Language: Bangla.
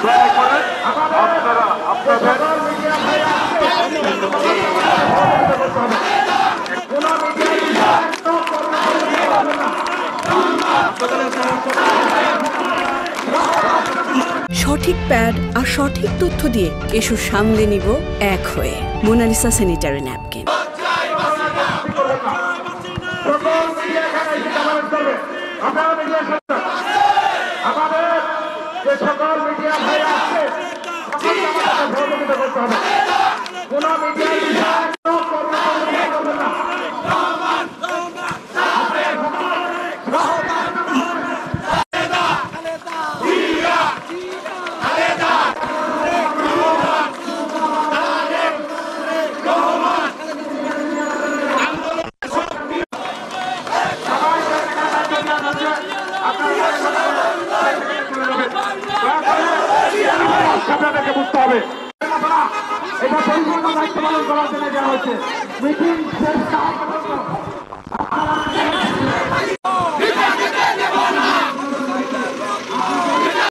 দয়া করে আপনারা আপনাদের সঠিক প্যাড আর সঠিক তথ্য দিয়ে এসব সামলে নিব এক হয়ে। Monalisa sanitary napkin. আপনাদেরকে বুঝতে হবে এটা পরিপূর্ণ দায়িত্ব পালন করার জন্য দেওয়া হয়েছে। মিটিং শেষ